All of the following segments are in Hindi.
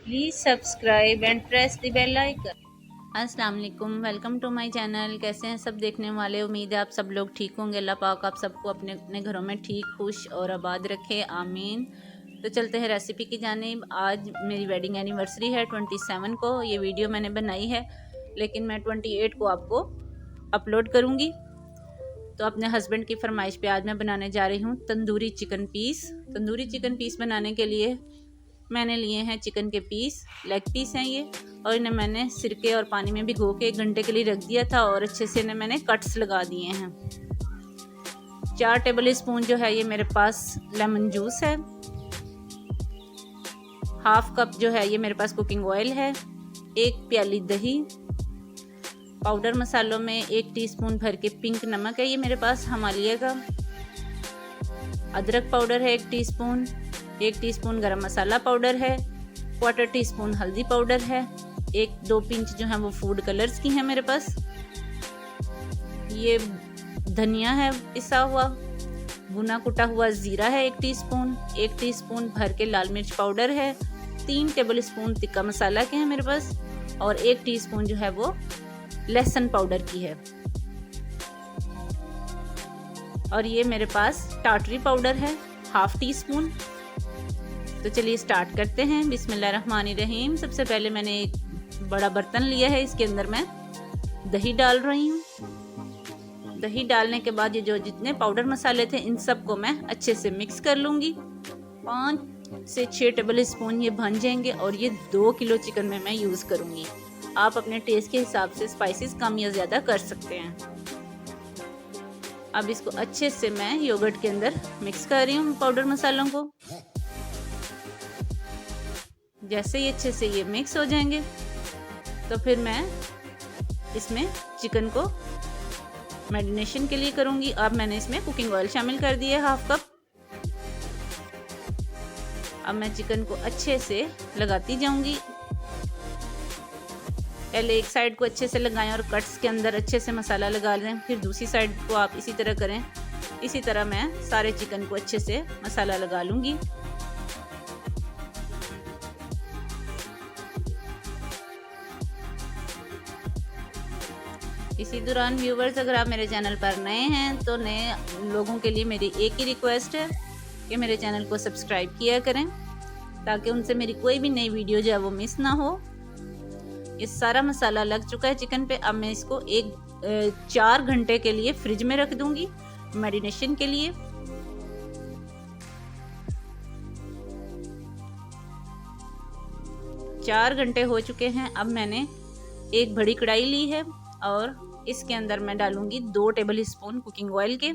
Please subscribe and press the bell icon. अस्सलाम वालेकुम, वेलकम टू माय चैनल। कैसे हैं सब देखने वाले? उम्मीद है आप सब लोग ठीक होंगे। अल्लाह पाक आप सबको अपने अपने घरों में ठीक, खुश और आबाद रखे, आमीन। तो चलते हैं रेसिपी की जानिब। आज मेरी वेडिंग एनिवर्सरी है 27 को। ये वीडियो मैंने बनाई है लेकिन मैं 28 को आपको अपलोड करूँगी। तो अपने हस्बैंड की फरमाइश पे आज मैं बनाने जा रही हूँ tandoori chicken piece. Tandoori chicken piece बनाने के लिए मैंने लिए हैं चिकन के पीस, लेग पीस हैं ये, और इन्हें मैंने सिरके और पानी में भिगो के 1 घंटे के लिए रख दिया था और अच्छे से इन्हें मैंने कट्स लगा दिए हैं। 4 टेबल स्पून जो है ये मेरे पास लेमन जूस है। हाफ कप जो है ये मेरे पास कुकिंग ऑयल है। 1 प्याली दही। पाउडर मसालों में 1 टीस्पून भर के पिंक नमक है ये मेरे पास हिमालय का। अदरक पाउडर है 1 टीस्पून। 1 टीस्पून गरम मसाला पाउडर है। 1/4 टीस्पून हल्दी पाउडर है। 1-2 पिंच जो है वो फूड कलर्स की है मेरे पास। ये धनिया है पिसा हुआ। भुना कुटा हुआ ज़ीरा है 1 टीस्पून। 1 टीस्पून भर के लाल मिर्च पाउडर है। 3 टेबल स्पून तिक्का मसाला के हैं मेरे पास और 1 टीस्पून जो है वो लहसुन पाउडर की है। और ये मेरे पास टाटरी पाउडर है 1/2 टीस्पून। तो चलिए स्टार्ट करते हैं। बिस्मिल्लाहिर्रहमानिर्रहीम। सबसे पहले मैंने एक बड़ा बर्तन लिया है, इसके अंदर मैं दही डाल रही हूँ। दही डालने के बाद ये जो जितने पाउडर मसाले थे इन सब को मैं अच्छे से मिक्स कर लूँगी। 5 से 6 टेबल स्पून ये बन जाएंगे और ये 2 किलो चिकन में मैं यूज़ करूँगी। आप अपने टेस्ट के हिसाब से स्पाइसेस कम या ज़्यादा कर सकते हैं। अब इसको अच्छे से मैं योगर्ट के अंदर मिक्स कर रही हूँ पाउडर मसालों को। जैसे ही अच्छे से ये मिक्स हो जाएंगे तो फिर मैं इसमें चिकन को मैरिनेशन के लिए करूँगी। अब मैंने इसमें कुकिंग ऑयल शामिल कर दिया है 1/2 कप। अब मैं चिकन को अच्छे से लगाती जाऊँगी। पहले एक साइड को अच्छे से लगाएं और कट्स के अंदर अच्छे से मसाला लगा लें, फिर दूसरी साइड को आप इसी तरह करें। इसी तरह मैं सारे चिकन को अच्छे से मसाला लगा लूँगी। इसी दौरान व्यूवर्स, अगर आप मेरे चैनल पर नए हैं तो नए लोगों के लिए मेरी एक ही रिक्वेस्ट है कि मेरे चैनल को सब्सक्राइब किया करें ताकि उनसे मेरी कोई भी नई वीडियो जो है वो मिस ना हो। ये सारा मसाला लग चुका है चिकन पे। अब मैं इसको 4 घंटे के लिए फ्रिज में रख दूंगी मैरिनेशन के लिए। चार घंटे हो चुके हैं। अब मैंने एक बड़ी कढ़ाई ली है और इसके अंदर मैं डालूंगी 2 टेबल स्पून कुकिंग ऑयल के।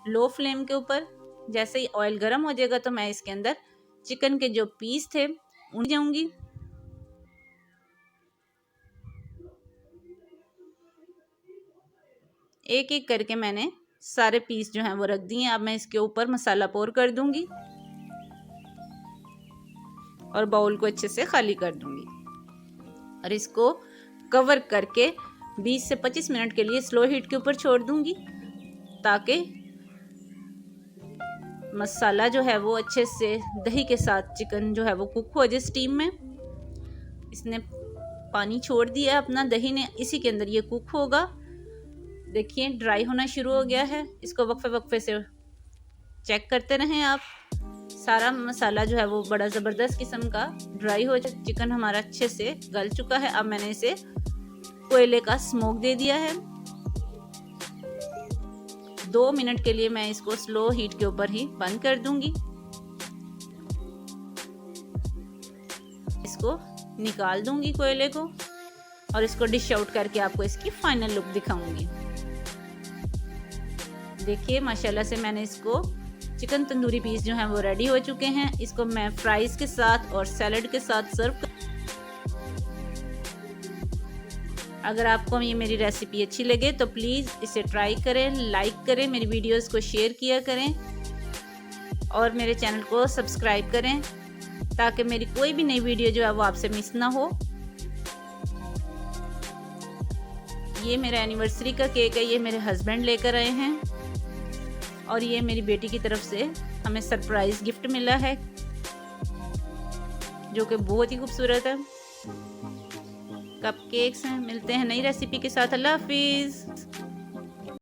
लो फ्लेम के ऊपर जैसे ही ऑयल गर्म हो जाएगा तो मैं इसके अंदर चिकन के जो पीस थे उन जाऊंगी। एक एक करके मैंने सारे पीस जो हैं वो रख दिए। अब मैं इसके ऊपर मसाला पोर कर दूंगी और बाउल को अच्छे से खाली कर दूंगी और इसको कवर करके 20 से 25 मिनट के लिए स्लो हीट के ऊपर छोड़ दूंगी ताकि मसाला जो है वो अच्छे से दही के साथ चिकन जो है वो कुक हो जाए स्टीम में। इसने पानी छोड़ दिया अपना, दही ने, इसी के अंदर ये कुक होगा। देखिए ड्राई होना शुरू हो गया है। इसको वक्फे वक्फे से चेक करते रहें आप। सारा मसाला जो है वो बड़ा ज़बरदस्त किस्म का ड्राई हो जाए। चिकन हमारा अच्छे से गल चुका है। अब मैंने इसे कोयले का स्मोक दे दिया है। 2 मिनट के लिए मैं इसको स्लो हीट के ऊपर ही बंद कर दूंगी। इसको निकाल दूंगी कोयले को और इसको डिश आउट करके आपको इसकी फाइनल लुक दिखाऊंगी। देखिए माशाल्लाह से मैंने इसको चिकन तंदूरी पीस जो हैं वो रेडी हो चुके हैं। इसको मैं फ्राइज के साथ और सैलड के साथ सर्व कर। अगर आपको ये मेरी रेसिपी अच्छी लगे तो प्लीज़ इसे ट्राई करें, लाइक करें, मेरी वीडियोस को शेयर किया करें और मेरे चैनल को सब्सक्राइब करें ताकि मेरी कोई भी नई वीडियो जो है वो आपसे मिस ना हो। ये मेरा एनिवर्सरी का केक है, ये मेरे हस्बैंड लेकर आए हैं और ये मेरी बेटी की तरफ से हमें सरप्राइज गिफ्ट मिला है। जो कि बहुत ही खूबसूरत है। कप केक्स हैं। मिलते हैं नई रेसिपी के साथ। अल्लाह हाफिज़।